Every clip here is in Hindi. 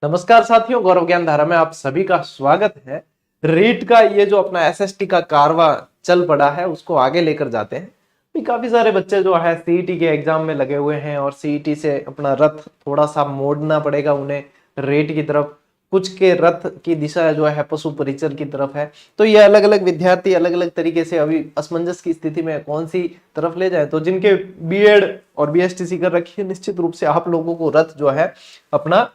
नमस्कार साथियों, गौरव ज्ञान धारा में आप सभी का स्वागत है। रीट का ये जो अपना एसएसटी का कारवा चल पड़ा है उसको आगे लेकर जाते हैं। भी काफी सारे बच्चे जो है सीईटी के एग्जाम में लगे हुए हैं और सीईटी से अपना रथ थोड़ा सा मोड़ना पड़ेगा उन्हें रीट की तरफ। कुछ के रथ की दिशा जो है पशु परिचर की तरफ है। तो ये अलग अलग विद्यार्थी अलग अलग तरीके से अभी असमंजस की स्थिति में कौन सी तरफ ले जाए। तो जिनके बीएड और बीएसटीसी कर रखी है, निश्चित रूप से आप लोगों को रथ जो है अपना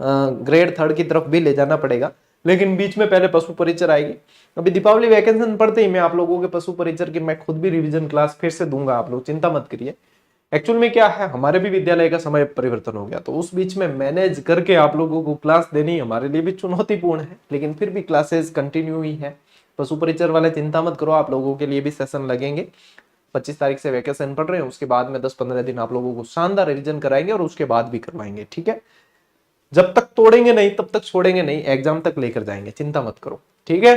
ग्रेड 3 की तरफ भी ले जाना पड़ेगा, लेकिन बीच में पहले पशु परिचर आएगी। अभी दीपावली वैकेशन पड़ते ही मैं आप लोगों के पशु परिचर की मैं खुद भी रिवीजन क्लास फिर से दूंगा, आप लोग चिंता मत करिए। एक्चुअल में क्या है, हमारे भी विद्यालय का समय परिवर्तन हो गया, तो उस बीच में मैनेज करके आप लोगों को क्लास देनी हमारे लिए भी चुनौतीपूर्ण है, लेकिन फिर भी क्लासेस कंटिन्यू ही है। पशु परिचर वाले चिंता मत करो, आप लोगों के लिए भी सेशन लगेंगे। 25 तारीख से वैकेशन पड़ रहे हैं, उसके बाद में 10-15 दिन आप लोगों को शानदार रिवीजन कराएंगे और उसके बाद भी करवाएंगे, ठीक है। जब तक तोड़ेंगे नहीं तब तक छोड़ेंगे नहीं, एग्जाम तक लेकर जाएंगे, चिंता मत करो, ठीक है।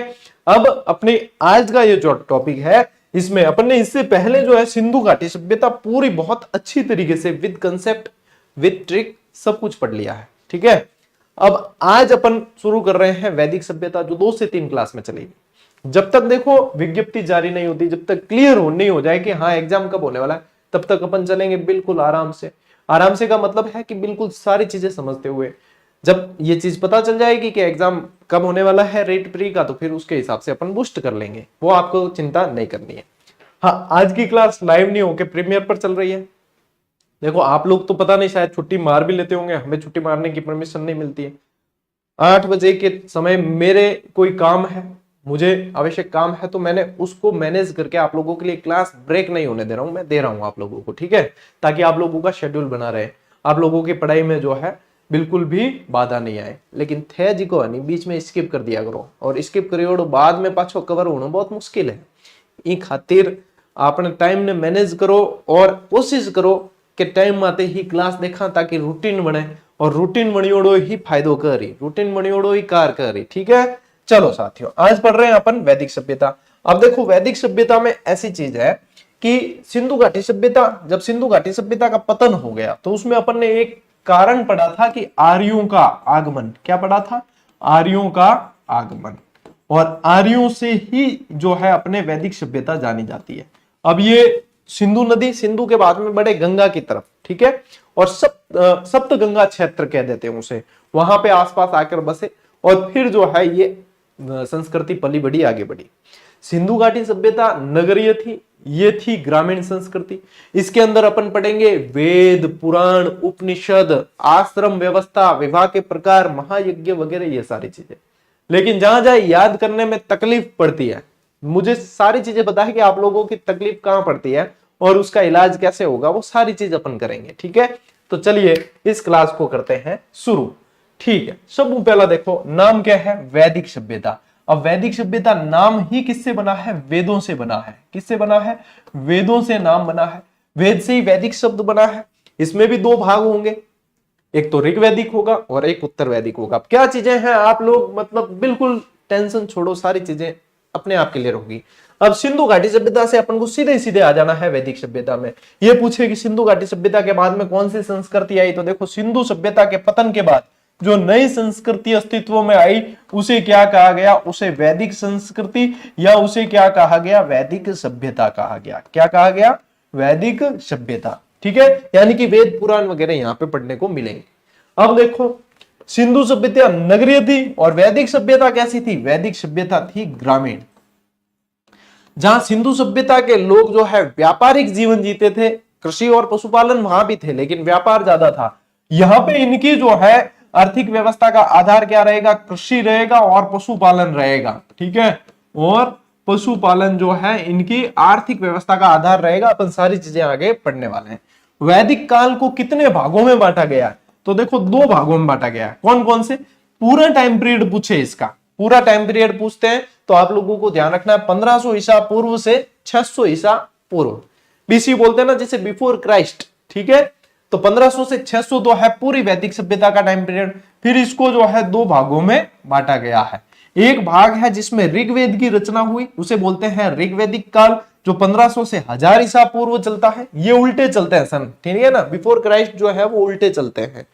अब अपने आज का ये जो टॉपिक है, इसमें अपन ने इससे पहले जो है सिंधु घाटी सभ्यता पूरी बहुत अच्छी तरीके से विद कंसेप्ट विद ट्रिक सब कुछ पढ़ लिया है, ठीक है। अब आज अपन शुरू कर रहे हैं वैदिक सभ्यता, जो 2 से 3 क्लास में चलेगी। जब तक देखो विज्ञप्ति जारी नहीं होती, जब तक क्लियर नहीं हो जाए कि हाँ एग्जाम कब होने वाला है, तब तक अपन चलेंगे बिल्कुल आराम से। आराम से का मतलब है कि बिल्कुल सारी चीजें समझते हुए। जब ये चीज पता चल जाएगी कि एग्जाम कब होने वाला है रेट प्री का, तो फिर उसके हिसाब से अपन बूस्ट कर लेंगे, वो आपको चिंता नहीं करनी है। हाँ, आज की क्लास लाइव नहीं होके प्रीमियर पर चल रही है। देखो आप लोग तो पता नहीं शायद छुट्टी मार भी लेते होंगे, हमें छुट्टी मारने की परमिशन नहीं मिलती है। 8 बजे के समय मेरे कोई काम है, मुझे आवश्यक काम है, तो मैंने उसको मैनेज करके आप लोगों के लिए क्लास ब्रेक नहीं होने दे रहा हूं, मैं दे रहा हूं आप लोगों को, ठीक है, ताकि आप लोगों का शेड्यूल बना रहे, आप लोगों की पढ़ाई में जो है बिल्कुल भी बाधा नहीं आए। लेकिन थे जी को नहीं बीच में स्किप कर दिया करो, और स्किप करियो बाद में पाछो कवर होना बहुत मुश्किल है। ई खातिर आपने टाइम ने मैनेज करो और कोशिश करो कि टाइम आते ही क्लास देखा, ताकि रूटीन बने, और रूटीन बनियोड़ो ही फायदो करी, रूटीन बनियोड़ो ही कार करी, ठीक है। चलो साथियों, आज पढ़ रहे हैं अपन वैदिक सभ्यता। अब देखो वैदिक सभ्यता में ऐसी चीज है कि सिंधु घाटी सभ्यता, जब सिंधु घाटी सभ्यता का पतन हो गया तो उसमें अपन ने एक कारण पढ़ा था कि आर्यों का आगमन। क्या पढ़ा था? आर्यों का आगमन। और आर्यों से ही जो है अपने वैदिक सभ्यता जानी जाती है। अब ये सिंधु नदी, सिंधु के बाद में बढ़े गंगा की तरफ, ठीक है, और सप्त गंगा क्षेत्र कह देते हैं उसे, वहां पे आसपास आकर बसे, और फिर जो है ये संस्कृति पली बढ़ी, आगे बढ़ी। सिंधु घाटी सभ्यता नगरीय थी, ये थी ग्रामीण संस्कृति। इसके अंदर अपन पढ़ेंगे वेद, पुराण, उपनिषद, आश्रम व्यवस्था, विवाह के प्रकार, महायज्ञ वगैरह, ये सारी चीजें। लेकिन जहां जहां याद करने में तकलीफ पड़ती है, मुझे सारी चीजें पता है कि आप लोगों की तकलीफ कहां पड़ती है और उसका इलाज कैसे होगा, वो सारी चीज अपन करेंगे, ठीक है। तो चलिए इस क्लास को करते हैं शुरू, ठीक है। सब पहला देखो नाम क्या है, वैदिक सभ्यता। अब वैदिक सभ्यता नाम ही किससे बना है? वेदों से बना है। किससे बना है? वेदों से नाम बना है, वेद से ही वैदिक शब्द बना है। इसमें भी 2 भाग होंगे, एक तो ऋग्वैदिक होगा और एक उत्तर वैदिक होगा। अब क्या चीजें हैं आप लोग मतलब बिल्कुल टेंशन छोड़ो, सारी चीजें अपने आप क्लियर होगी। अब सिंधु घाटी सभ्यता से अपन को सीधे सीधे आ जाना है वैदिक सभ्यता में। ये पूछे कि सिंधु घाटी सभ्यता के बाद में कौन सी संस्कृति आई, तो देखो सिंधु सभ्यता के पतन के बाद जो नई संस्कृति अस्तित्व में आई उसे क्या कहा गया? उसे वैदिक संस्कृति, या उसे क्या कहा गया? वैदिक सभ्यता कहा गया। क्या कहा गया? वैदिक सभ्यता, ठीक है। यानी कि वेद पुराण वगैरह यहां पे पढ़ने को मिलेंगे। अब देखो सिंधु सभ्यता नगरीय थी और वैदिक सभ्यता कैसी थी? वैदिक सभ्यता थी ग्रामीण। जहां सिंधु सभ्यता के लोग जो है व्यापारिक जीवन जीते थे, कृषि और पशुपालन वहां भी थे लेकिन व्यापार ज्यादा था। यहां पे इनकी जो है आर्थिक व्यवस्था का आधार क्या रहेगा? कृषि रहेगा और पशुपालन रहेगा, ठीक है। और पशुपालन जो है इनकी आर्थिक व्यवस्था का आधार रहेगा। अपन सारी चीजें आगे पढ़ने वाले हैं। वैदिक काल को कितने भागों में बांटा गया है? तो देखो 2 भागों में बांटा गया है। कौन कौन से? पूरा टाइम पीरियड पूछे, इसका पूरा टाइम पीरियड पूछते हैं तो आप लोगों को ध्यान रखना है 1500 ईसा पूर्व से 600 ईसा पूर्व, बीसी बोलते हैं ना, जैसे बिफोर क्राइस्ट, ठीक है। तो 1500 से 600 तो है पूरी वैदिक सभ्यता का टाइम पीरियड। फिर इसको जो है 2 भागों में बांटा गया है। एक भाग है जिसमें ऋग्वेद की रचना हुई, उसे बोलते हैं ऋग्वैदिक काल, जो 1500 से 1000 ईसा पूर्व चलता है। ये उल्टे चलते हैं सन, ठीक है ना, बिफोर क्राइस्ट जो है वो उल्टे चलते हैं।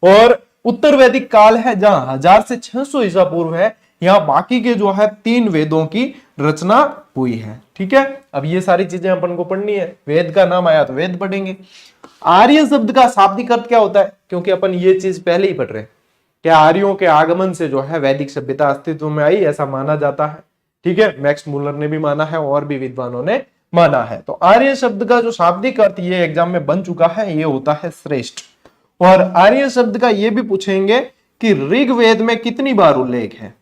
और उत्तर वैदिक काल है जहां 1000 से 600 ईसा पूर्व है, यहाँ बाकी के जो है 3 वेदों की रचना हुई है। ठीक है, अब ये सारी चीजें अपन को पढ़नी है, वेद का नाम आया तो वेद पढ़ेंगे। आर्य शब्द का शाब्दिक अर्थ क्या होता है, क्योंकि अपन ये चीज पहले ही पढ़ रहे हैं, क्या आर्यों के आगमन से जो है वैदिक सभ्यता अस्तित्व में आई, ऐसा माना जाता है। ठीक है, मैक्स मूलर ने भी माना है और भी विद्वानों ने माना है। तो आर्य शब्द का जो शाब्दिक अर्थ ये एग्जाम में बन चुका है, ये होता है श्रेष्ठ। और आर्य शब्द का ये भी पूछेंगे कि ऋग्वेद में कितनी बार उल्लेख है,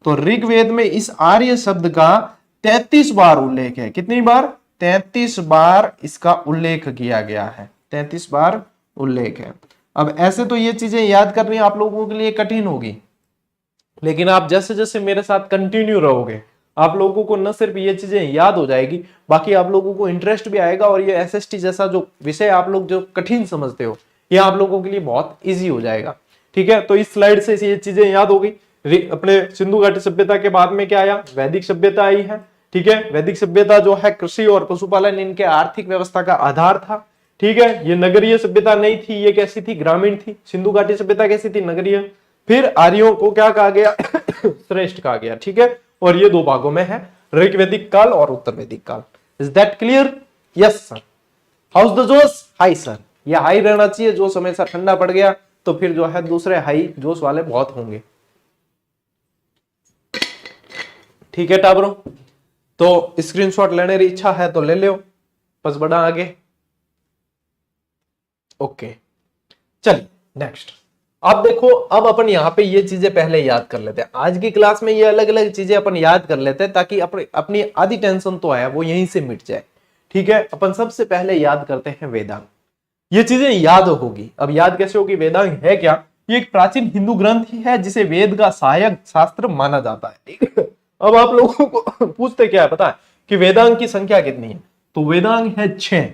तो ऋग्वेद में इस आर्य शब्द का 33 बार उल्लेख है। कितनी बार? 33 बार इसका उल्लेख किया गया है, 33 बार उल्लेख है। अब ऐसे तो ये चीजें याद करनी आप लोगों के लिए कठिन होगी, लेकिन आप जैसे जैसे मेरे साथ कंटिन्यू रहोगे आप लोगों को न सिर्फ ये चीजें याद हो जाएगी, बाकी आप लोगों को इंटरेस्ट भी आएगा, और ये एसएसटी जैसा जो विषय आप लोग जो कठिन समझते हो ये आप लोगों के लिए बहुत इजी हो जाएगा। ठीक है, तो इस स्लाइड से ये चीजें याद हो गई। अपने सिंधु घाटी सभ्यता के बाद में क्या आया? वैदिक सभ्यता आई है। ठीक है, वैदिक सभ्यता जो है कृषि और पशुपालन इनके आर्थिक व्यवस्था का आधार था। ठीक है, ये नगरीय सभ्यता नहीं थी, ये कैसी थी? ग्रामीण थी। सिंधु घाटी सभ्यता कैसी थी? नगरीय। फिर आर्यों को क्या कहा गया? श्रेष्ठ कहा गया। ठीक है, और ये 2 भागों में है, ऋग्वैदिक काल और उत्तर वैदिक काल। Is that clear? Yes sir. How's the josh? High sir. ये हाई रहना चाहिए, जोश हमेशा ठंडा पड़ गया तो फिर जो है दूसरे हाई जोश वाले बहुत होंगे। ठीक है टाबरों, तो स्क्रीनशॉट लेने की इच्छा है तो ले लो, बस बढ़ा आगे। ओके, चलिए नेक्स्ट। अब देखो, अब अपन यहाँ पे ये चीजें पहले याद कर लेते हैं। आज की क्लास में ये अलग अलग चीजें अपन याद कर लेते हैं ताकि अपनी आधी टेंशन तो आया वो यहीं से मिट जाए। ठीक है, अपन सबसे पहले याद करते हैं वेदांग। ये चीजें याद होगी। अब याद कैसे होगी? वेदांग है क्या? ये एक प्राचीन हिंदू ग्रंथ ही है जिसे वेद का सहायक शास्त्र माना जाता है। ठीक है, अब आप लोगों को पूछते क्या है पता है कि वेदांग की संख्या कितनी है? तो वेदांग है 6।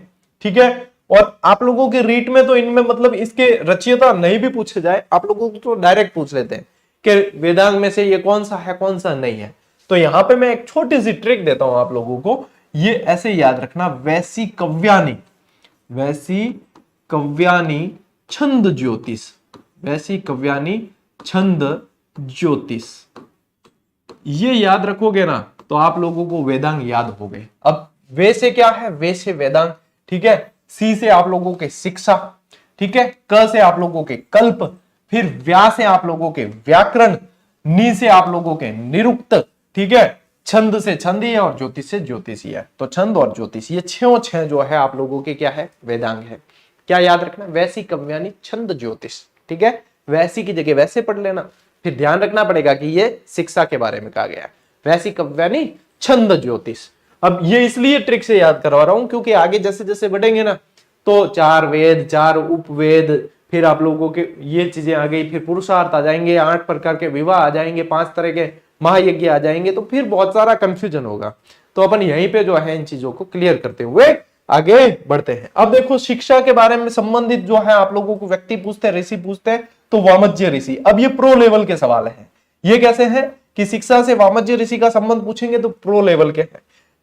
ठीक है, और आप लोगों के रीट में तो इनमें मतलब इसके रचयिता नहीं भी पूछे जाए, आप लोगों को तो डायरेक्ट पूछ लेते हैं कि वेदांग में से ये कौन सा है कौन सा नहीं है। तो यहां पे मैं एक छोटी सी ट्रिक देता हूं आप लोगों को, ये ऐसे याद रखना, वैसी कव्यानी, वैसी कव्यानी छंद ज्योतिष, वैसी कव्यानी छंद ज्योतिष, ये याद रखोगे ना तो आप लोगों को वेदांग याद हो गए। अब वे से क्या है? वे से वेदांग। ठीक है, सी से आप लोगों के शिक्षा। ठीक है, क से आप लोगों के कल्प, फिर व्या से आप लोगों के व्याकरण, नी से आप लोगों के निरुक्त। ठीक है, छंद से छंदीय और ज्योतिष से ज्योतिषीय। तो छंद और ज्योतिष ये 6 जो है आप लोगों के क्या है? वेदांग है। क्या याद रखना? वैसी कव्यानी छंद ज्योतिष। ठीक है, वैसी की जगह वैसे पढ़ लेना, फिर ध्यान रखना पड़ेगा कि ये शिक्षा के बारे में कहा गया है, वैसी कव्यानी छंद ज्योतिष। अब ये इसलिए ट्रिक से याद करवा रहा हूं क्योंकि आगे जैसे जैसे बढ़ेंगे ना तो 4 वेद, 4 उपवेद, फिर आप लोगों के ये चीजें आ गई, फिर पुरुषार्थ आ जाएंगे, 8 प्रकार के विवाह आ जाएंगे, 5 तरह के महायज्ञ आ जाएंगे, तो फिर बहुत सारा कंफ्यूजन होगा। तो अपन यहीं पे जो है इन चीजों को क्लियर करते हुए आगे बढ़ते हैं। अब देखो, शिक्षा के बारे में संबंधित जो है आप लोगों को व्यक्ति पूछते हैं, ऋषि पूछते हैं, तो वामज्य ऋषि। अब ये प्रो लेवल के सवाल है। ये कैसे है कि शिक्षा से वामज्य ऋषि का संबंध पूछेंगे तो प्रो लेवल के हैं।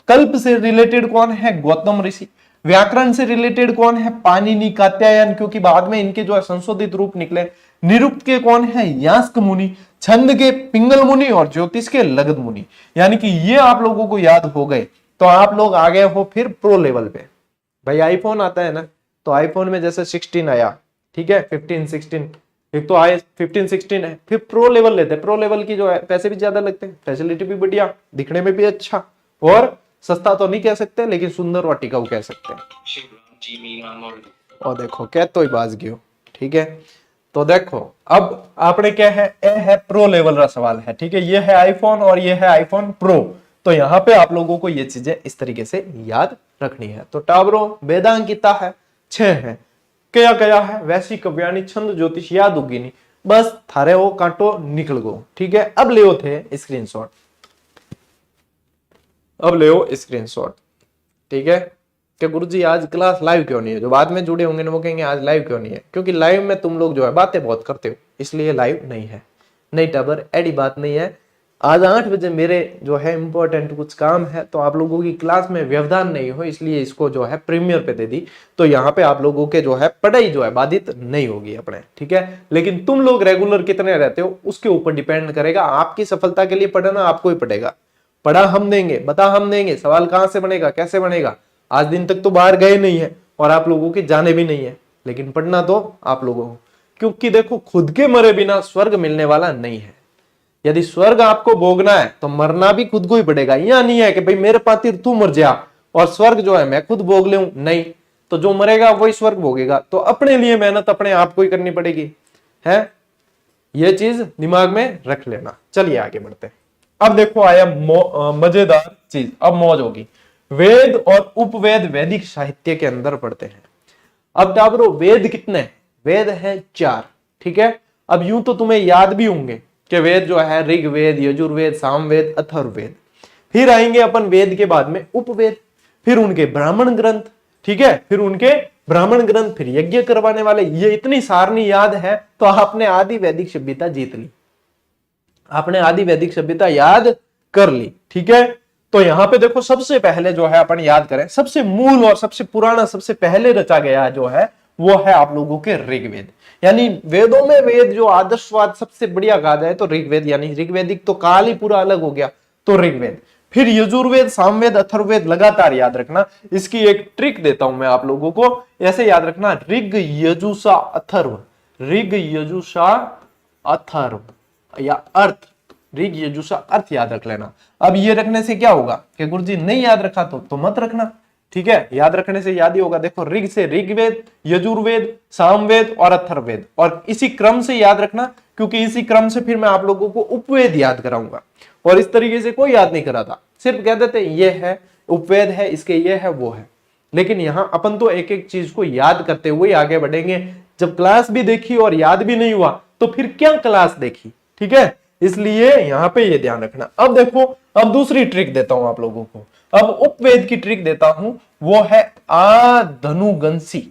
कल्प से रिलेटेड कौन है? गौतम ऋषि। व्याकरण से रिलेटेड कौन है? पाणिनि, कात्यायन, क्योंकि बाद में इनके जो है संशोधित रूप निकले। निरुक्त के कौन है? यास्क मुनि। छंद के पिंगल मुनि और ज्योतिष के लगद मुनि। यानी कि ये आप लोगों को याद हो गए तो आप लोग आ गए हो फिर प्रो लेवल पे। भाई आईफोन आता है ना, तो आईफोन में जैसे 16 आया, ठीक है, 15, 16, एक तो आए 15, 16 है, फिर प्रो लेवल लेते हैं। प्रो लेवल की जो है पैसे भी ज्यादा लगते हैं, फैसिलिटी भी बढ़िया, दिखने में भी अच्छा, और सस्ता तो नहीं कह सकते लेकिन सुंदर और टिकाऊ कह सकते हैं। और देखो कह तो ही बाज गयो। ठीक है, तो देखो अब आपने क्या है, ए है प्रो लेवल का सवाल है। ठीक है, ये है आईफोन और ये है आईफोन प्रो। तो यहाँ पे आप लोगों को ये चीजें इस तरीके से याद रखनी है। तो टावरों वेदांग कितना है? 6 है। क्या क्या है? वैसी कव्यानी छंद ज्योतिष याद होगी नहीं, बस थारे वो कांटो निकल गो। ठीक है, अब ले थे स्क्रीनशॉट, अब ले स्क्रीनशॉट। ठीक है, कि गुरुजी आज क्लास लाइव क्यों नहीं है? जो बाद में जुड़े होंगे ना वो कहेंगे आज लाइव क्यों नहीं है, क्योंकि लाइव में तुम लोग जो है बातें बहुत करते हो, इसलिए लाइव नहीं है। नहीं टाबर, ऐडी बात नहीं है। आज 8 बजे मेरे जो है इंपॉर्टेंट कुछ काम है, तो आप लोगों की क्लास में व्यवधान नहीं हो, इसलिए इसको जो है प्रीमियर पे दे दी। तो यहाँ पे आप लोगों के जो है पढ़ाई जो है बाधित नहीं होगी अपने, ठीक है। लेकिन तुम लोग रेगुलर कितने रहते हो उसके ऊपर डिपेंड करेगा। आपकी सफलता के लिए पढ़ना आपको ही पड़ेगा। पढ़ा हम देंगे, बता हम देंगे, सवाल कहाँ से बनेगा, कैसे बनेगा। आज दिन तक तो बाहर गए नहीं है और आप लोगों के जाने भी नहीं है, लेकिन पढ़ना तो आप लोगों को, क्योंकि देखो खुद के मरे बिना स्वर्ग मिलने वाला नहीं है। यदि स्वर्ग आपको भोगना है तो मरना भी खुद को ही पड़ेगा। यह नहीं है कि भाई मेरे पातिर तू मर जा और स्वर्ग जो है मैं खुद भोग लूं, नहीं। तो जो मरेगा वही स्वर्ग भोगेगा। तो अपने लिए मेहनत अपने आप को ही करनी पड़ेगी, है। यह चीज दिमाग में रख लेना। चलिए आगे बढ़ते हैं। अब देखो आया मजेदार चीज, अब मौज होगी। वेद और उपवेद वैदिक साहित्य के अंदर पढ़ते हैं। अब टाबरो वेद कितने हैं? वेद है 4, ठीक है। अब यूं तो तुम्हें याद भी होंगे कि वेद जो है ऋग्वेद, यजुर्वेद, सामवेद, अथर्ववेद। फिर आएंगे अपन वेद के बाद में उपवेद, फिर उनके ब्राह्मण ग्रंथ, ठीक है। फिर उनके ब्राह्मण ग्रंथ, फिर यज्ञ करवाने वाले। ये इतनी सारणी याद है तो आपने आदि वैदिक सभ्यता जीत ली, आपने आदि वैदिक सभ्यता याद कर ली, ठीक है। तो यहां पे देखो सबसे पहले जो है अपन याद करें, सबसे मूल और सबसे पुराना, सबसे पहले रचा गया जो है वो है आप लोगों के ऋग्वेद। यानी वेदों में वेद जो आदर्शवाद सबसे बढ़िया कहा जाए तो ऋग्वेद, यानी ऋग्वेदिक तो काल ही पूरा अलग हो गया, तो ऋग्वेद। फिर यजुर्वेद, सामवेद, अथर्ववेद लगातार याद रखना। इसकी एक ट्रिक देता हूं मैं आप लोगों को, ऐसे याद रखना, ऋग यजुषा अथर्व, ऋग यजुषा अथर्व या अर्थ, ऋग यजुषा अर्थ याद रख लेना। अब ये रखने से क्या होगा कि गुरुजी नहीं याद रखा तो मत रखना, ठीक है। याद रखने से याद ही होगा। देखो ऋग से ऋग्वेद, यजुर्वेद, सामवेद और अथर्ववेद, और इसी क्रम से याद रखना, क्योंकि इसी क्रम से फिर मैं आप लोगों को उपवेद याद कराऊंगा। और इस तरीके से कोई याद नहीं कराता, सिर्फ कह देते ये है उपवेद है, इसके ये है वो है। लेकिन यहां अपन तो एक एक चीज को याद करते हुए आगे बढ़ेंगे। जब क्लास भी देखी और याद भी नहीं हुआ तो फिर क्या क्लास देखी, ठीक है। इसलिए यहां पे ये ध्यान रखना। अब देखो, अब दूसरी ट्रिक देता हूं आप लोगों को। अब उपवेद की ट्रिक देता हूं, वो है आधनुगंसी,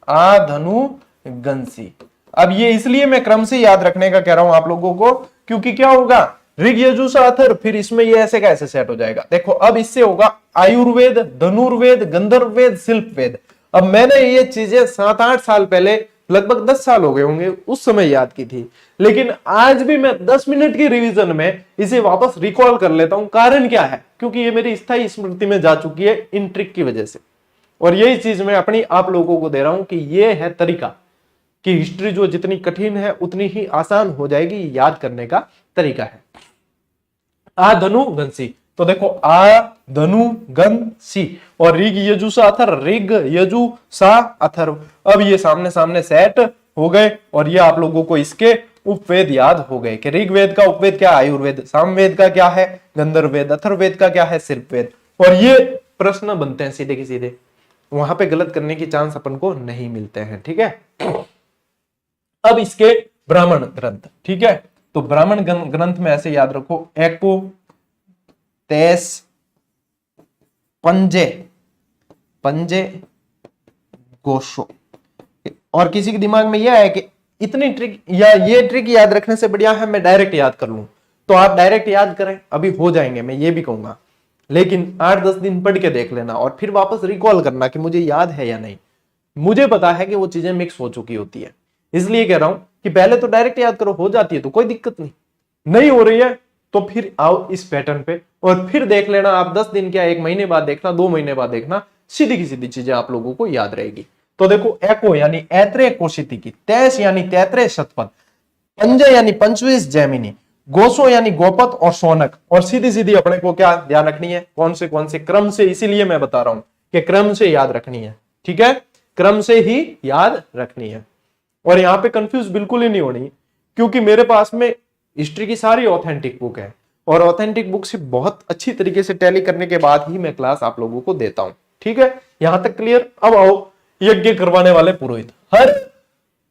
आधनुगंसी। अब ये इसलिए मैं क्रम से याद रखने का कह रहा हूं आप लोगों को, क्योंकि क्या होगा, ऋग यजुषा अथर्व, फिर इसमें ये ऐसे कैसे सेट हो जाएगा। देखो अब इससे होगा आयुर्वेद, धनुर्वेद, गंधर्ववेद, शिल्पवेद। अब मैंने ये चीजें 7-8 साल पहले, लगभग 10 साल हो गए होंगे, उस समय याद की थी। लेकिन आज भी मैं 10 मिनट की रिवीजन में इसे वापस रिकॉल कर लेता हूं। कारण क्या है, क्योंकि ये मेरी स्थायी स्मृति में जा चुकी है इन ट्रिक की वजह से। और यही चीज मैं अपनी आप लोगों को दे रहा हूं कि ये है तरीका, कि हिस्ट्री जो जितनी कठिन है उतनी ही आसान हो जाएगी, याद करने का तरीका है। आधनुगंसी, तो देखो आधनुगंसी और ऋग यजुषा अथर्व, ऋग यजुषा अथर्व। अब ये सामने सामने सेट हो गए और ये आप लोगों को इसके उपवेद याद हो गए कि ऋग्वेद का उपवेद क्या है, आयुर्वेद, सामवेद का क्या है, गंधर्ववेद, अथर्ववेद का क्या है, शिल्पवेद। और ये प्रश्न बनते हैं सीधे के सीधे, वहां पे गलत करने की चांस अपन को नहीं मिलते हैं, ठीक है। अब इसके ब्राह्मण ग्रंथ, ठीक है। तो ब्राह्मण ग्रंथ में ऐसे याद रखो, एको, तेस, पंजे, पंजे, गोशो। और किसी के दिमाग में यह है कि इतनी ट्रिक या ये ट्रिक याद रखने से बढ़िया है मैं डायरेक्ट याद कर लूं, तो आप डायरेक्ट याद करें, अभी हो जाएंगे, मैं ये भी कहूंगा। लेकिन 8-10 दिन पढ़ के देख लेना और फिर वापस रिकॉल करना कि मुझे याद है या नहीं। मुझे पता है कि वो चीजें मिक्स हो चुकी होती है, इसलिए कह रहा हूं कि पहले तो डायरेक्ट याद करो, हो जाती है तो कोई दिक्कत नहीं, नहीं हो रही है तो फिर आओ इस पैटर्न पे और फिर देख लेना। आप 10 दिन क्या, 1 महीने बाद देखना, 2 महीने बाद देखना, सीधी की सीधी चीजें आप लोगों को याद रहेगी। तो देखो एको यानी ऐत्रेय कोशिति की, तैस यानी तैत्रेय शतपथ, पंजे यानी 25 जैमिनी, गोसो यानी गोपत और सोनक। और सीधी सीधी अपने को क्या ध्यान रखनी है, कौन से क्रम से, इसीलिए मैं बता रहा हूं कि क्रम से याद रखनी है, ठीक है, क्रम से ही याद रखनी है। और यहां पे कंफ्यूज बिल्कुल ही नहीं होनी, क्योंकि मेरे पास में हिस्ट्री की सारी ऑथेंटिक बुक है और ऑथेंटिक बुक से बहुत अच्छी तरीके से टैली करने के बाद ही मैं क्लास आप लोगों को देता हूं, ठीक है। यहां तक क्लियर। अब आओ यज्ञ करवाने वाले पुरोहित, हर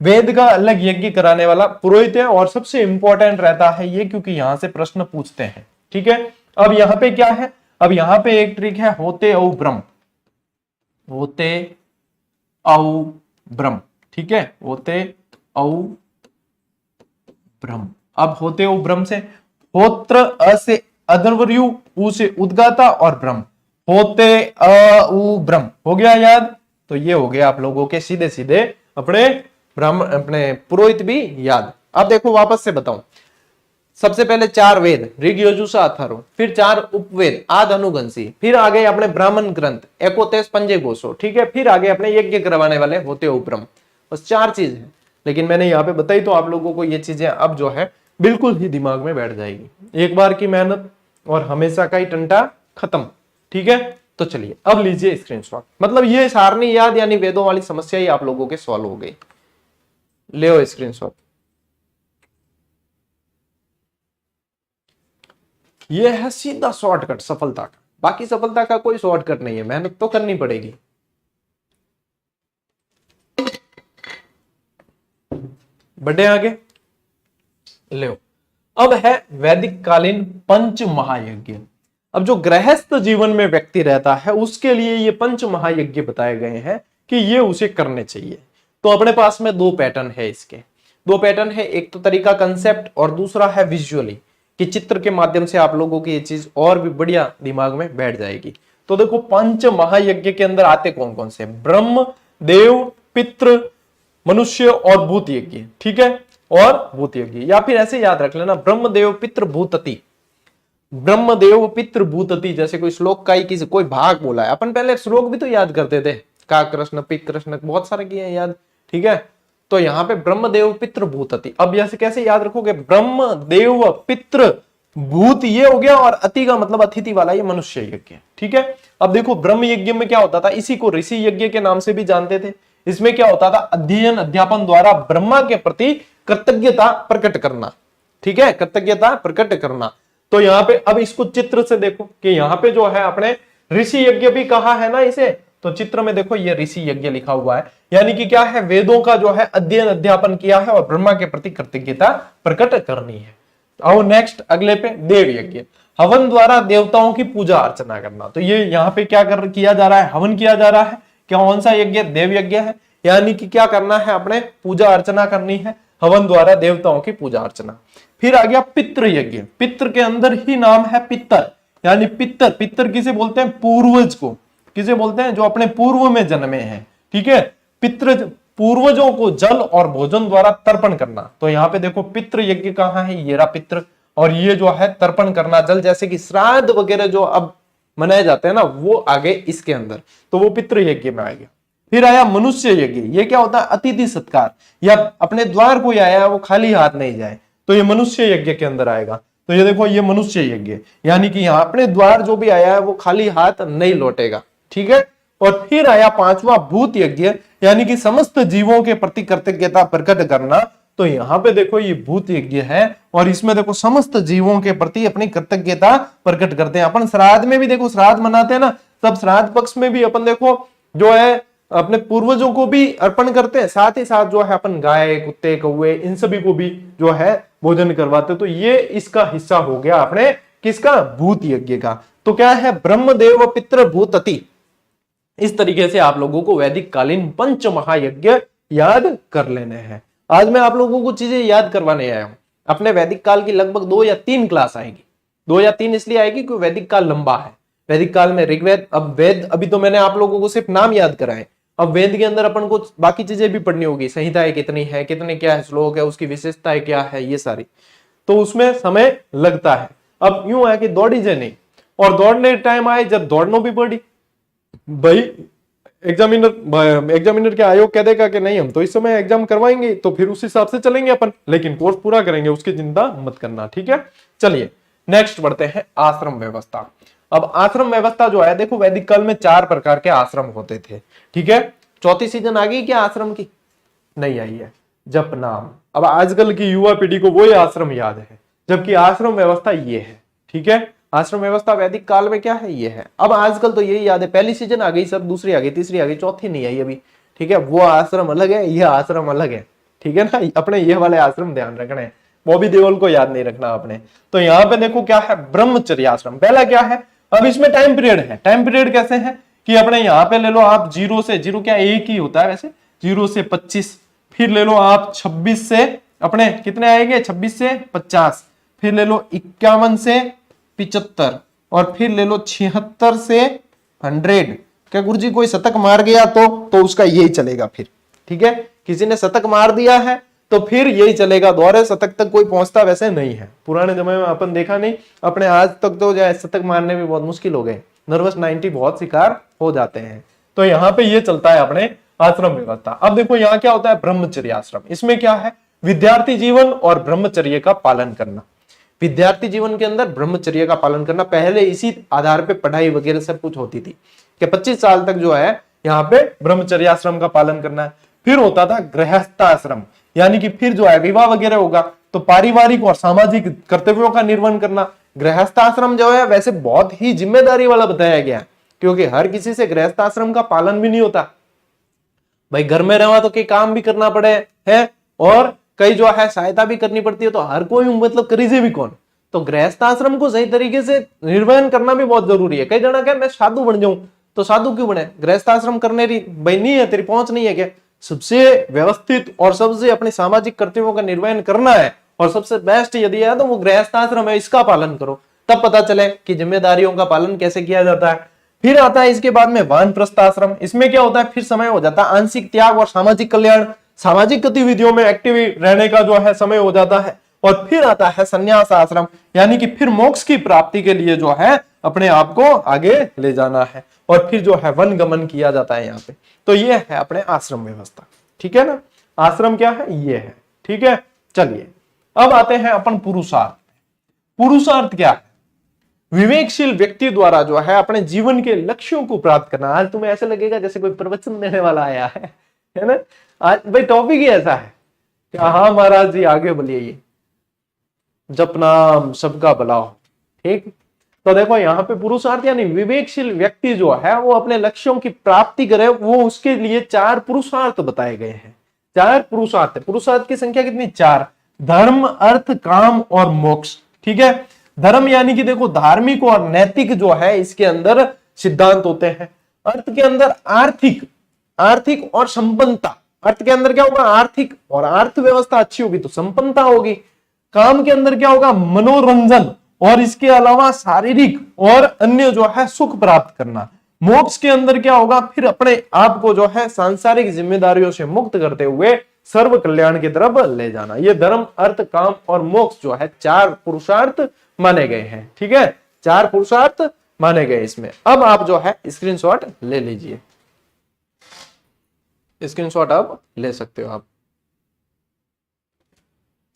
वेद का अलग यज्ञ कराने वाला पुरोहित है और सबसे इंपॉर्टेंट रहता है ये, क्योंकि यहां से प्रश्न पूछते हैं, ठीक है। अब यहां पे क्या है, अब यहां पे एक ट्रिक है, होते औ ब्रह्म, होते औ ब्रह्म, ठीक है, होते औ ब्रह्म। अब होते औ ब्रह्म से होत्र, अ से अधर्वयु, उ से उद्गाता और ब्रह्म, होते अ उ ब्रह्म। हो गया याद? तो ये हो गया आप लोगों के सीधे सीधे अपने ब्राह्मण अपने पुरोहित भी याद। अब देखो वापस से बताऊं, सबसे पहले 4 वेद ऋग यजुः अथर्व, फिर 4 उपवेद आदि अनुगंसी, फिर आ गए अपने ब्राह्मण ग्रंथ एकोतेस पंजे गोसो, ठीक है, फिर आगे अपने यज्ञ करवाने वाले होते उपरम। बस 4 चीज है, लेकिन मैंने यहाँ पे बताई तो आप लोगों को ये चीजें अब जो है बिल्कुल ही दिमाग में बैठ जाएगी। एक बार की मेहनत और हमेशा का ही टंटा खत्म। ठीक है, तो चलिए अब लीजिए स्क्रीनशॉट। मतलब ये सारणी याद यानी वेदों वाली समस्या ही आप लोगों के सॉल्व हो गई। ले स्क्रीनशॉट। ये है सीधा शॉर्टकट सफलता का। बाकी सफलता का कोई शॉर्टकट नहीं है, मेहनत तो करनी पड़ेगी। बढ़े आगे, ले। अब है वैदिक कालीन पंच महायज्ञ। अब जो गृहस्थ जीवन में व्यक्ति रहता है उसके लिए ये पंच महायज्ञ बताए गए हैं कि ये उसे करने चाहिए। तो अपने पास में 2 पैटर्न है, इसके 2 पैटर्न है। एक तो तरीका कंसेप्ट और दूसरा है विजुअली, कि चित्र के माध्यम से आप लोगों की ये चीज और भी बढ़िया दिमाग में बैठ जाएगी। तो देखो पंच महायज्ञ के अंदर आते कौन कौन से? ब्रह्म, देव, पितृ, मनुष्य और भूत यज्ञ। ठीक है, और भूत यज्ञ, या फिर ऐसे याद रख लेना ब्रह्म देव पितृ भूतति। ब्रह्म देव पितृ भूतति, जैसे कोई श्लोक का ही किसी कोई भाग बोला है, अपन पहले श्लोक भी तो याद करते थे, का कृष्ण पिक कृष्ण बहुत सारे किए हैं याद। ठीक है, तो यहाँ पे ब्रह्म देव पितृ भूतति। अब ऐसे कैसे याद रखोगे? ब्रह्म देव पितृ भूत ये हो गया, और अति का मतलब अतिथि वाला ये मनुष्य यज्ञ। ठीक है, अब देखो ब्रह्म यज्ञ में क्या होता था, इसी को ऋषि यज्ञ के नाम से भी जानते थे। इसमें क्या होता था? अध्ययन अध्यापन द्वारा ब्रह्मा के प्रति कृतज्ञता प्रकट करना। ठीक है, कृतज्ञता प्रकट करना। तो यहाँ पे अब इसको चित्र से देखो कि यहाँ पे जो है अपने ऋषि यज्ञ भी कहा है ना इसे, तो चित्र में देखो ये ऋषि यज्ञ लिखा हुआ है, यानी कि क्या है? वेदों का जो है अध्ययन अध्यापन किया है और ब्रह्मा के प्रति कृतज्ञता प्रकट करनी है। और नेक्स्ट अगले पे देव यज्ञ, हवन द्वारा देवताओं की पूजा अर्चना करना। तो ये यहाँ पे क्या किया जा रहा है? हवन किया जा रहा है। क्या कौन सा यज्ञ? देव यज्ञ है, यानी कि क्या करना है? अपने पूजा अर्चना करनी है, हवन द्वारा देवताओं की पूजा अर्चना। फिर आ गया पितृ यज्ञ। पितृ के अंदर ही नाम है पितर, यानी पितर। पितर किसे बोलते हैं? पूर्वज को। किसे बोलते हैं? जो अपने पूर्व में जन्मे हैं। ठीक है, पितृ पूर्वजों को जल और भोजन द्वारा तर्पण करना। तो यहाँ पे देखो पितृ यज्ञ कहाँ है? ये रहा पितृ, और ये जो है तर्पण करना जल, जैसे कि श्राद्ध वगैरह जो अब मनाए जाते हैं ना, वो आगे इसके अंदर, तो वो पितृ यज्ञ में आएगा। फिर आया मनुष्य यज्ञ। ये क्या होता है? अतिथि सत्कार, या अपने द्वार कोई आया है वो खाली हाथ नहीं जाए, तो ये मनुष्य यज्ञ के अंदर आएगा। तो ये देखो ये मनुष्य यज्ञ, यानी कि यहाँ अपने द्वार जो भी आया है वो खाली हाथ नहीं लौटेगा। ठीक है, और फिर आया 5वां भूत यज्ञ, यानी कि समस्त जीवों के प्रति कृतज्ञता प्रकट करना। तो यहाँ पे देखो ये भूत यज्ञ है, और इसमें देखो समस्त जीवों के प्रति अपनी कृतज्ञता प्रकट करते हैं। अपन श्राद्ध में भी देखो श्राद्ध मनाते हैं ना, तब श्राद्ध पक्ष में भी अपन देखो जो है अपने पूर्वजों को भी अर्पण करते हैं, साथ ही साथ जो है अपन गाय कुत्ते कौवे इन सभी को भी जो है भोजन करवाते। तो ये इसका हिस्सा हो गया अपने किसका? भूत यज्ञ का। तो क्या है? ब्रह्म देव पितृ भूतति। इस तरीके से आप लोगों को वैदिक कालीन पंच महायज्ञ याद कर लेने हैं। आज मैं आप लोगों को चीजें याद करवाने आया हूं। अपने वैदिक काल की लगभग 2 या 3 क्लास आएगी। 2 या 3 इसलिए आएगी क्योंकि वैदिक काल लंबा है। वैदिक काल में ऋग्वेद, अब वेद अभी तो मैंने आप लोगों को सिर्फ नाम याद कराए, अब वेद के अंदर अपन को बाकी चीजें भी पढ़नी होगी, संहिताएं कितनी है, कितने क्या है श्लोक है, उसकी विशेषताएं क्या है, ये सारी, तो उसमें समय लगता है। अब यूं है कि दौड़ी जे नहीं, और दौड़ने टाइम आए जब दौड़ना भी पड़ी, भाई एग्जामिनर के आयोग कह देगा कि नहीं हम तो इस समय एग्जाम करवाएंगे, तो फिर उस हिसाब से चलेंगे अपन, लेकिन कोर्स पूरा करेंगे, उसकी चिंता मत करना। ठीक है, चलिए नेक्स्ट बढ़ते हैं आश्रम व्यवस्था। अब आश्रम व्यवस्था जो है, देखो वैदिक काल में 4 प्रकार के आश्रम होते थे। ठीक है, चौथी सीजन आ गई क्या आश्रम की? नहीं आई है, जप नाम। अब आजकल की युवा पीढ़ी को वही आश्रम याद है, जबकि आश्रम व्यवस्था ये है। ठीक है, आश्रम व्यवस्था वैदिक काल में क्या है? ये है। अब आजकल तो यही याद है, पहली सीजन आ गई, सब दूसरी आ गई, तीसरी आ गई, चौथी नहीं आई अभी। ठीक है, वो आश्रम अलग है, ये आश्रम अलग है। ठीक है ना, अपने ये वाले आश्रम ध्यान रखने हैं, बॉबी देओल को याद नहीं रखना आपने। तो यहाँ पे देखो क्या है? ब्रह्मचर्य आश्रम पहला क्या है। अब इसमें टाइम पीरियड है। टाइम पीरियड कैसे है कि अपने यहाँ पे ले लो आप 0 से 0 क्या एक ही होता है वैसे, 0 से 25, फिर ले लो आप 26 से अपने कितने आएंगे? 26 से 50, फिर ले लो 51 से 75 और फिर ले लो 76 से 100। क्या गुरुजी कोई शतक मार गया तो उसका यही चलेगा फिर, ठीक है। किसी ने शतक मार दिया है तो फिर यही चलेगा, दोहरे शतक तक कोई पहुंचता वैसे नहीं है। पुराने जमाने में अपन देखा नहीं, अपने आज तक तो जो है शतक मारने भी बहुत मुश्किल हो गए, नर्वस 90 बहुत शिकार हो जाते हैं। तो यहाँ पे ये चलता है अपने आश्रम व्यवस्था। अब देखो यहाँ क्या होता है, ब्रह्मचर्य आश्रम। इसमें क्या है, विद्यार्थी जीवन और ब्रह्मचर्य का पालन करना। विद्यार्थी जीवन के अंदर ब्रह्मचर्य का पालन करना, पहले इसी आधार पे पढ़ाई वगैरह सब कुछ होती थी कि 25 साल तक जो है यहाँ पे ब्रह्मचर्य आश्रम का पालन करना है। फिर होता था गृहस्थ आश्रम, यानी कि फिर जो है विवाह वगैरह होगा तो पारिवारिक और सामाजिक कर्तव्यों का निर्वहन करना। गृहस्थ आश्रम जो है वैसे बहुत ही जिम्मेदारी वाला बताया गया, क्योंकि हर किसी से गृहस्थ आश्रम का पालन भी नहीं होता। भाई घर में रहा तो कई काम भी करना पड़े है और कई जो है सहायता भी करनी पड़ती है, तो हर कोई मतलब करीजे भी कौन। तो गृहस्थ आश्रम को सही तरीके से निर्वहन करना भी बहुत जरूरी है। कई जना क्या मैं साधु बन जाऊं, तो साधु क्यों बने, गृहस्थ आश्रम करने की भाई नहीं है, तेरी पहुंच नहीं है क्या। सबसे व्यवस्थित और सबसे अपने सामाजिक कर्तव्यों का निर्वहन करना है और सबसे बेस्ट यदि है तो वो गृहस्थ आश्रम है, इसका पालन करो, तब पता चले कि जिम्मेदारियों का पालन कैसे किया जाता है। फिर आता है इसके बाद में वानप्रस्थ आश्रम। इसमें क्या होता है, फिर समय हो जाता है आंशिक त्याग और सामाजिक कल्याण, सामाजिक गतिविधियों में एक्टिव रहने का जो है समय हो जाता है। और फिर आता है संन्यास आश्रम, यानी कि फिर मोक्ष की प्राप्ति के लिए जो है अपने आप को आगे ले जाना है और फिर जो है वन गमन किया जाता है यहाँ पे। तो ये है अपने आश्रम व्यवस्था, ठीक है ना। आश्रम क्या है, ये है, ठीक है। चलिए अब आते हैं अपन पुरुषार्थ। पुरुषार्थ क्या है, विवेकशील व्यक्ति द्वारा जो है अपने जीवन के लक्ष्यों को प्राप्त करना। आज तुम्हें ऐसे लगेगा जैसे कोई प्रवचन देने वाला आया है ना। आज भाई टॉपिक ही ऐसा है कि हाँ महाराज जी आगे बोलिए, जप नाम सबका भला हो, ठीक। तो देखो यहाँ पे पुरुषार्थ यानी विवेकशील व्यक्ति जो है वो अपने लक्ष्यों की प्राप्ति करे, वो उसके लिए 4 पुरुषार्थ बताए गए हैं। 4 पुरुषार्थ, पुरुषार्थ की संख्या कितनी, 4। धर्म, अर्थ, काम और मोक्ष, ठीक है। धर्म यानी कि देखो धार्मिक और नैतिक जो है इसके अंदर सिद्धांत होते हैं। अर्थ के अंदर आर्थिक और संपन्नता, अर्थ के अंदर क्या होगा, आर्थिक और अर्थव्यवस्था अच्छी होगी तो संपन्नता होगी। काम के अंदर क्या होगा, मनोरंजन और इसके अलावा शारीरिक और अन्य जो है सुख प्राप्त करना। मोक्ष के अंदर क्या होगा, फिर अपने आप को जो है सांसारिक जिम्मेदारियों से मुक्त करते हुए सर्व कल्याण की तरफ ले जाना। ये धर्म, अर्थ, काम और मोक्ष जो है 4 पुरुषार्थ माने गए हैं, ठीक है। 4 पुरुषार्थ माने गए इसमें। अब आप जो है स्क्रीनशॉट ले लीजिए, स्क्रीनशॉट आप ले सकते हो आप।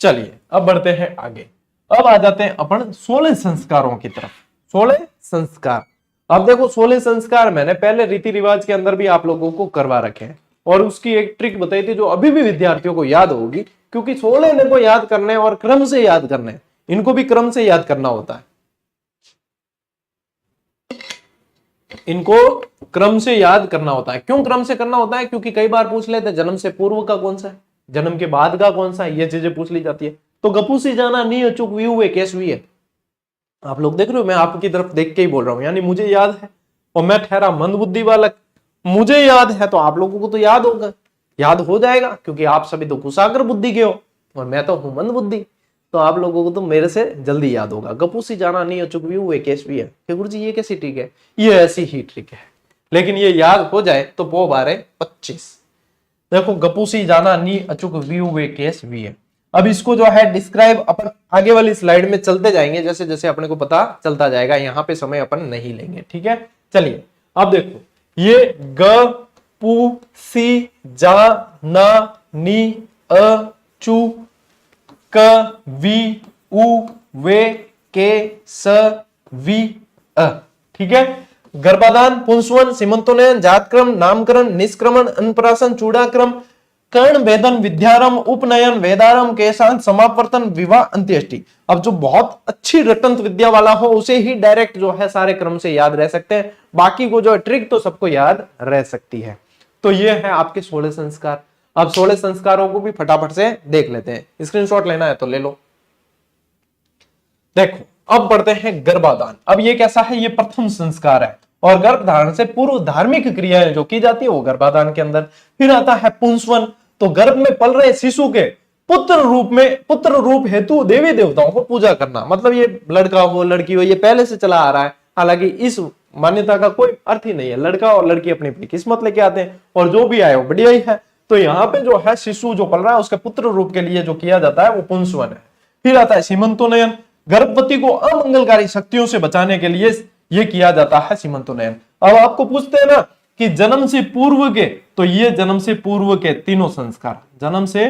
चलिए अब बढ़ते हैं आगे। अब आ जाते हैं अपन 16 संस्कारों की तरफ। 16 संस्कार। अब देखो 16 संस्कार मैंने पहले रीति रिवाज के अंदर भी आप लोगों को करवा रखे हैं और उसकी एक ट्रिक बताई थी जो अभी भी विद्यार्थियों को याद होगी, क्योंकि 16 इनको को याद करने और क्रम से याद करने, इनको भी क्रम से याद करना होता है। इनको क्रम से याद करना होता है। क्यों क्रम से करना होता है, क्योंकि कई बार पूछ लेते हैं जन्म से पूर्व का कौन सा है, जन्म के बाद का कौन सा है, ये चीजें पूछ ली जाती है। तो गपू सी जाना नहीं अचूक वी हुए केस भी है। आप लोग देख रहे हो, मैं आपकी तरफ देख के ही बोल रहा हूं, यानी मुझे याद है और मैं ठहरा मंदबुद्धि वाला, मुझे याद है तो आप लोगों को तो याद होगा, याद हो जाएगा, क्योंकि आप सभी तो कुशाग्र बुद्धि के हो और मैं तो हूं मंद बुद्धि, तो आप लोगों को तो मेरे से जल्दी याद होगा। गपू सी जाना नहीं अचूक वी हुए केस भी है। गुरु जी ये कैसी ट्रिक है, ये ऐसी ही ट्रिक है, लेकिन ये याद हो जाए तो पो 12-25। देखो गपू सी जाना नी अचूक वी हुए केस भी है। अब इसको जो है डिस्क्राइब अपन आगे वाली स्लाइड में चलते जाएंगे, जैसे जैसे अपने को पता चलता जाएगा, यहाँ पे समय अपन नहीं लेंगे, ठीक है। चलिए अब देखो, ये ग पू सी जा ना नी अचू क वी उ वे के स वी अ, ठीक है। गर्भाधान, पुंसवन, सीमंतोनयन, जातक्रम, नामकरण, निष्क्रमण, अन्नप्राशन, चूड़ाक्रम, कर्ण भेदन, विद्यारंभ, उपनयन, वेदारंभ, केशांत, समावर्तन, विवाह, अंत्येष्टि। अब जो बहुत अच्छी रटंत विद्या वाला हो उसे ही डायरेक्ट जो है सारे क्रम से याद रह सकते हैं, बाकी को जो ट्रिक तो सबको याद रह सकती है। तो ये है आपके 16 संस्कार। अब 16 संस्कारों को भी फटाफट से देख लेते हैं, स्क्रीनशॉट लेना है तो ले लो। देखो अब बढ़ते हैं गर्भाधान। अब ये कैसा है, ये प्रथम संस्कार है और गर्भधारण से पूर्व धार्मिक क्रियाएं जो की जाती है वो गर्भाधान के अंदर। फिर आता है पुंसवन, तो गर्भ में पल रहे शिशु के पुत्र रूप हेतु देवी देवताओं को पूजा करना, मतलब ये लड़का हो लड़की हो ये पहले से चला आ रहा है। हालांकि इस मान्यता का कोई अर्थ ही नहीं है, लड़का और लड़की अपनी अपनी किस्मत लेके आते हैं और जो भी आए वो बढ़िया ही है। तो यहाँ पे जो है शिशु जो पल रहा है उसके पुत्र रूप के लिए जो किया जाता है वो पुंसवन है। फिर आता है सीमंतोन्नयन, गर्भवती को अमंगलकारी शक्तियों से बचाने के लिए ये किया जाता है सीमंतोन्नयन। अब आपको पूछते हैं ना कि जन्म से पूर्व के, तो ये जन्म से पूर्व के तीनों संस्कार जन्म से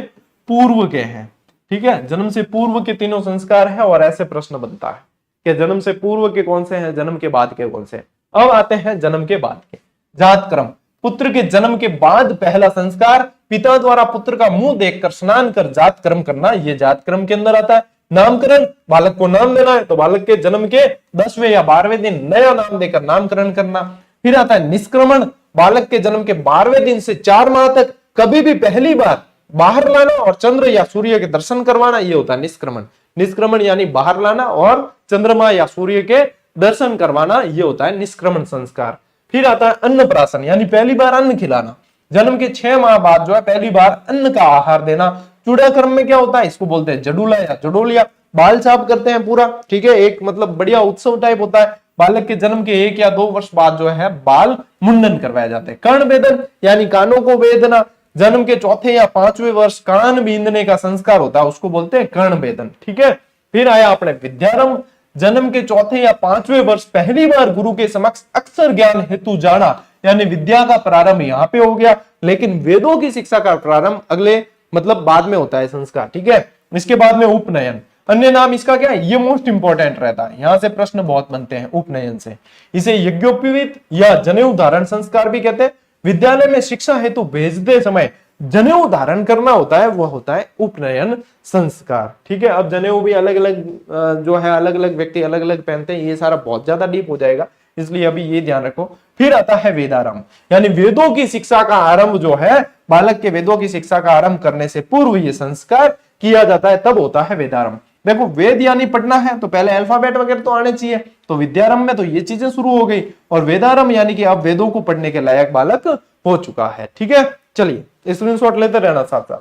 पूर्व के हैं, ठीक है, जन्म से पूर्व के तीनों संस्कार है। और ऐसे प्रश्न बनता है कि जन्म से पूर्व के कौन से हैं, जन्म के बाद के कौन से हैं। अब आते हैं जन्म के बाद के। जात क्रम, पुत्र के जन्म के बाद पहला संस्कार पिता द्वारा पुत्र का मुंह देखकर स्नान कर जात क्रम करना, ये जात क्रम के अंदर आता है। नामकरण, बालक को नाम देना है तो बालक के जन्म के 10वें या 12वें दिन नया नाम देकर नामकरण करना। फिर आता है निष्क्रमण, बालक के जन्म के 12वें दिन से 4 माह तक कभी भी पहली बार बाहर लाना और चंद्र या सूर्य के दर्शन करवाना, ये होता है निष्क्रमण। निष्क्रमण यानी बाहर लाना और चंद्रमा या सूर्य के दर्शन करवाना, ये होता है निष्क्रमण संस्कार। फिर आता है अन्नप्राशन, यानी पहली बार अन्न खिलाना। जन्म के 6 माह बाद जो है पहली बार अन्न का आहार देना। चूड़ा क्रम में क्या होता है, इसको बोलते हैं जडूला या जडोलिया। बाल छाप करते हैं पूरा, ठीक है, एक मतलब बढ़िया उत्सव टाइप होता है। बालक के जन्म के 1 या 2 वर्ष बाद जो है बाल मुंडन करवाए जाते हैं। कर्ण वेदन यानी कानों को वेदना, जन्म के 4थे या 5वें वर्ष कान बींदने का संस्कार होता है, उसको बोलते हैं कर्ण वेदन, ठीक है। फिर आया अपने विद्यारंभ, जन्म के 4थे या 5वें वर्ष पहली बार गुरु के समक्ष अक्षर ज्ञान हेतु जाना, यानी विद्या का प्रारंभ यहाँ पे हो गया। लेकिन वेदों की शिक्षा का प्रारंभ अगले मतलब बाद में होता है संस्कार, ठीक है। इसके बाद में उपनयन, अन्य नाम इसका क्या है, ये मोस्ट इंपॉर्टेंट रहता है, यहां से प्रश्न बहुत बनते हैं उपनयन से। इसे यज्ञोपवीत या जनेऊ धारण संस्कार भी कहते हैं। विद्यालय में शिक्षा हेतु भेजते समय जनेऊ धारण करना होता है, वह होता है उपनयन संस्कार, ठीक है। अब जनेऊ भी अलग अलग जो है अलग अलग व्यक्ति अलग अलग पहनते हैं, ये सारा बहुत ज्यादा डीप हो जाएगा, इसलिए अभी ये ध्यान रखो। फिर आता है वेदारंभ, यानी वेदों की शिक्षा का आरंभ जो है, बालक के वेदों की शिक्षा का आरंभ करने से पूर्व ये संस्कार किया जाता है, तब होता है वेदारंभ। देखो वेद यानी पढ़ना है तो पहले अल्फाबेट वगैरह तो आने चाहिए, तो विद्यारंभ में तो ये चीजें शुरू हो गई, और वेदारंभ यानी कि अब वेदों को पढ़ने के लायक बालक हो चुका है, ठीक है। चलिए स्क्रीनशॉट लेते रहना साथ साथ।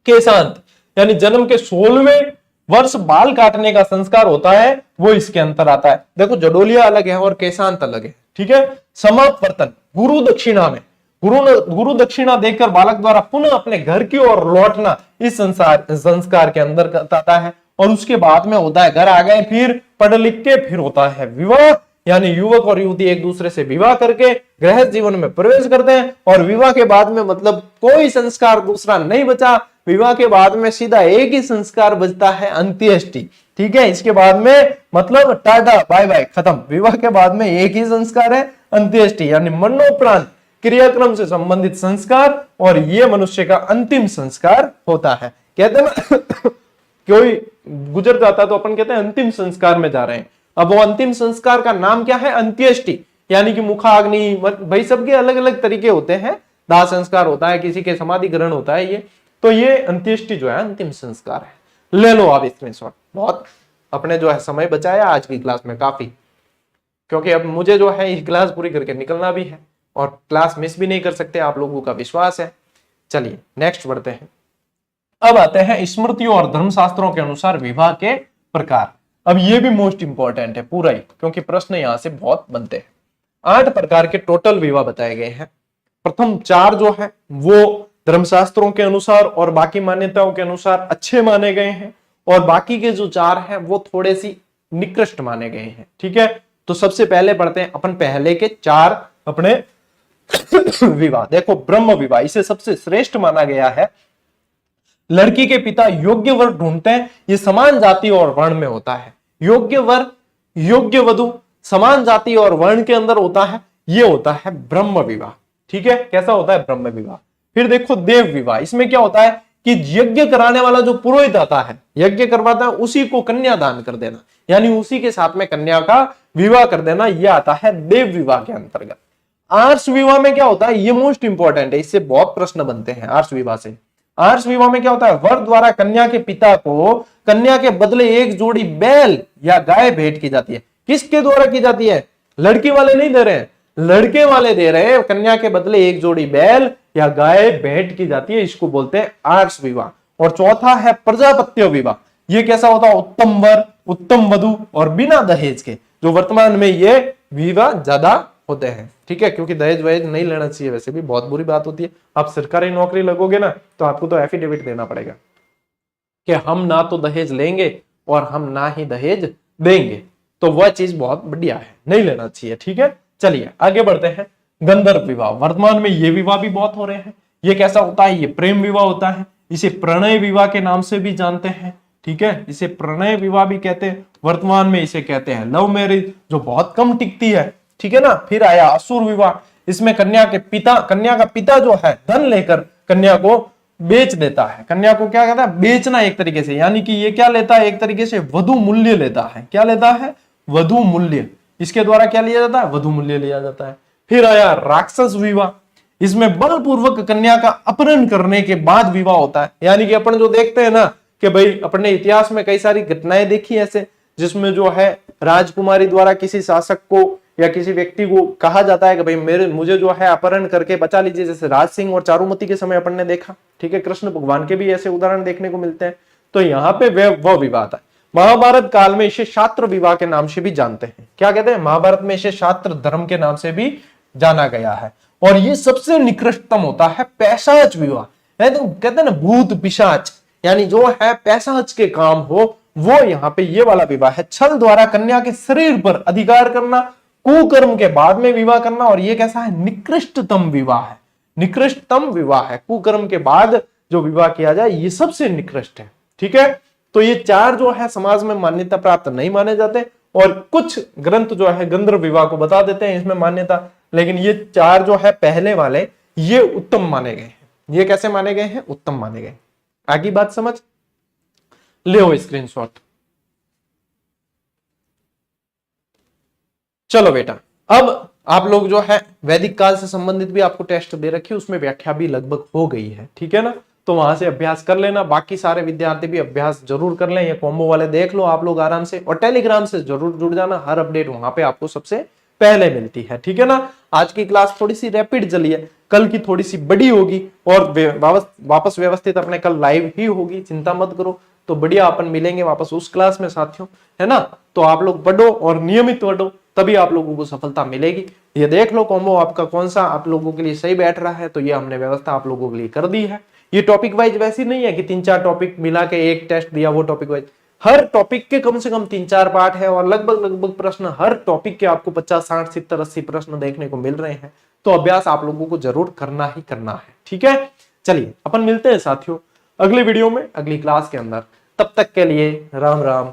केशांत यानी जन्म के 16वें वर्ष बाल काटने का संस्कार होता है, वो इसके अंतर आता है। देखो जडोलिया अलग है और केशांत अलग है, ठीक है। समावर्तन, गुरु दक्षिणा में गुरु दक्षिणा देकर बालक द्वारा पुनः अपने घर की ओर लौटना इस संस्कार के अंदर आता है। और उसके बाद में होता है घर आ गए, फिर पढ़ लिख के फिर होता है विवाह, यानी युवक और युवती एक दूसरे से विवाह करके गृहस्थ जीवन में प्रवेश करते हैं। और विवाह के बाद में मतलब कोई संस्कार दूसरा नहीं बचा, विवाह के बाद में सीधा एक ही संस्कार बचता है, अंत्येष्टि, ठीक है। इसके बाद में मतलब टाटा बाय बाय खत्म, विवाह के बाद में एक ही संस्कार है, अंत्येष्टि, यानी मरणोपरांत क्रियाक्रम से संबंधित संस्कार, और ये मनुष्य का अंतिम संस्कार होता है। कहते हैं ना कोई गुजर जाता तो अपन कहते हैं अंतिम संस्कार में जा रहे हैं। अब वो अंतिम संस्कार का नाम क्या है, अंत्येष्टि, यानी कि मुखाग्नि, भाई सबके अलग अलग तरीके होते हैं, दाह संस्कार होता है, किसी के समाधि ग्रहण होता है, ये तो ये अंत्येष्टि जो है अंतिम संस्कार है। ले लो आप स्क्रीनशॉट, बहुत अपने जो है समय बचाया आज की क्लास में काफी, क्योंकि अब मुझे जो है ये क्लास पूरी करके निकलना भी है और क्लास मिस भी नहीं कर सकते, आप लोगों का विश्वास है। चलिए नेक्स्ट बढ़ते हैं। अब आते हैं स्मृतियों और धर्मशास्त्रों के अनुसार विवाह के प्रकार। अब ये भी मोस्ट इंपॉर्टेंट है पूरा ही, क्योंकि प्रश्न यहां से बहुत बनते हैं। 8 प्रकार के टोटल विवाह बताए गए हैं। प्रथम 4 जो है वो धर्मशास्त्रों के अनुसार और बाकी मान्यताओं के अनुसार अच्छे माने गए हैं, और बाकी के जो 4 हैं वो थोड़े सी निकृष्ट माने गए हैं, ठीक है। तो सबसे पहले पढ़ते हैं अपन पहले के 4 अपने विवाह। देखो ब्रह्म विवाह इसे सबसे श्रेष्ठ माना गया है। लड़की के पिता योग्य वर ढूंढते हैं, ये समान जाति और वर्ण में होता है। योग्य वर, योग्य वधु समान जाति और वर्ण के अंदर होता है, ये होता है ब्रह्म विवाह, ठीक है। कैसा होता है ब्रह्म विवाह। फिर देखो देव विवाह, इसमें क्या होता है कि यज्ञ कराने वाला जो पुरोहित आता है, यज्ञ करवाता है, उसी को कन्या दान कर देना, यानी उसी के साथ में कन्या का विवाह कर देना, यह आता है देव विवाह के अंतर्गत। आर्ष विवाह में क्या होता है, ये मोस्ट इंपॉर्टेंट है, इससे बहुत प्रश्न बनते हैं आर्ष विवाह से। आर्ष विवाह में क्या होता है, वर द्वारा कन्या के पिता को कन्या के बदले एक जोड़ी बैल या गाय भेंट की जाती है। किसके द्वारा की जाती है, लड़की वाले नहीं दे रहे हैं, लड़के वाले दे रहे हैं, कन्या के बदले एक जोड़ी बैल या गाय भेंट की जाती है, इसको बोलते हैं आर्ष विवाह। और चौथा है प्रजापत्य विवाह। ये कैसा होता है? उत्तम वर, उत्तम वधु और बिना दहेज के, जो वर्तमान में ये विवाह ज्यादा होते हैं। ठीक है, क्योंकि दहेज वहेज नहीं लेना चाहिए, वैसे भी बहुत बुरी बात होती है। आप सरकारी नौकरी लगोगे ना तो आपको तो एफिडेविट देना पड़ेगा कि हम ना तो दहेज लेंगे और हम ना ही दहेज देंगे, तो वह चीज बहुत बढ़िया है, नहीं लेना चाहिए। ठीक है, चलिए आगे बढ़ते हैं। गंधर्व विवाह, वर्तमान में ये विवाह भी बहुत हो रहे हैं। ये कैसा होता है? ये प्रेम विवाह होता है, इसे प्रणय विवाह के नाम से भी जानते हैं। ठीक है, इसे प्रणय विवाह भी कहते हैं। वर्तमान में इसे कहते हैं लव मैरिज, जो बहुत कम टिकती है। ठीक है ना। फिर आया असुर विवाह, इसमें कन्या का पिता जो है धन लेकर कन्या को बेच देता है। कन्या को क्या कहता है? बेचना एक तरीके से, यानी कि ये क्या लेता है? एक तरीके से वधु मूल्य लेता है। क्या लेता है? वधु मूल्य। इसके द्वारा क्या लिया जाता है? वधु मूल्य लिया जाता है। फिर आया राक्षस विवाह, इसमें बलपूर्वक कन्या का अपहरण करने के बाद विवाह होता है। यानी कि अपन जो देखते हैं ना कि भाई अपने इतिहास में कई सारी घटनाएं देखी ऐसे, जिसमें जो है राजकुमारी द्वारा किसी शासक को या किसी व्यक्ति को कहा जाता है कि भाई मुझे जो है अपहरण करके बचा लीजिए, जैसे राज सिंह और चारुमती के समय अपन ने देखा। ठीक है, कृष्ण भगवान के भी ऐसे उदाहरण देखने को मिलते हैं। तो यहाँ पे वह विवाह था। महाभारत काल में इसे शास्त्र विवाह के नाम से भी जानते हैं। क्या कहते हैं? महाभारत में इसे शास्त्र धर्म के नाम से भी जाना गया है। और ये सबसे निकृष्टतम होता है पैशाच विवाह। तो कहते हैं ना भूत पिशाच, यानी जो है पैशाच के काम हो, वो यहाँ पे ये वाला विवाह है। छल द्वारा कन्या के शरीर पर अधिकार करना, कुकर्म के बाद में विवाह करना। और ये कैसा है? निकृष्टतम विवाह है। निकृष्टतम विवाह है, कुकर्म के बाद जो विवाह किया जाए ये सबसे निकृष्ट है। ठीक है, तो ये चार जो है समाज में मान्यता प्राप्त नहीं माने जाते, और कुछ ग्रंथ जो है गंधर्व विवाह को बता देते हैं इसमें मान्यता, लेकिन ये चार जो है पहले वाले ये उत्तम माने गए हैं। ये कैसे माने गए हैं? उत्तम माने गए। आगे बात समझ ले स्क्रीनशॉट। चलो बेटा, अब आप लोग जो है वैदिक काल से संबंधित भी आपको टेस्ट दे रखी है, उसमें व्याख्या भी लगभग हो गई है। ठीक है ना, तो वहां से अभ्यास कर लेना। बाकी सारे विद्यार्थी भी अभ्यास जरूर कर लें। ये कॉम्बो वाले देख लो आप लोग आराम से, और टेलीग्राम से जरूर जुड़ जाना। हर अपडेट वहां पे आपको सबसे पहले मिलती है। ठीक है ना। आज की क्लास थोड़ी सी रैपिड चली है, कल की थोड़ी सी बड़ी होगी, और वापस व्यवस्थित अपने कल लाइव ही होगी, चिंता मत करो। तो बढ़िया अपन मिलेंगे वापस उस क्लास में साथियों, है ना। तो आप लोग पढ़ो और नियमित पढ़ो, तभी आप लोगों को सफलता मिलेगी। ये देख लो कॉम्बो आपका कौन सा आप लोगों के लिए सही बैठ रहा है। तो ये हमने व्यवस्था आप लोगों के लिए कर दी है। ये टॉपिक वाइज वैसी नहीं है कि 3-4 टॉपिक मिला के एक टेस्ट दिया, वो टॉपिक वाइज। हर टॉपिक के कम से कम 3-4 पार्ट है, और लगभग प्रश्न हर टॉपिक के आपको 50, 60, 70, 80 प्रश्न देखने को मिल रहे हैं। तो अभ्यास आप लोगों को जरूर करना ही करना है। ठीक है, चलिए अपन मिलते हैं साथियों अगले वीडियो में, अगली क्लास के अंदर। तब तक के लिए राम राम,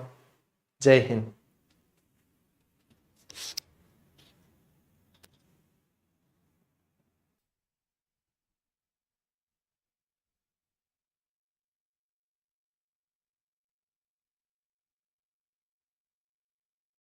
जय हिंद।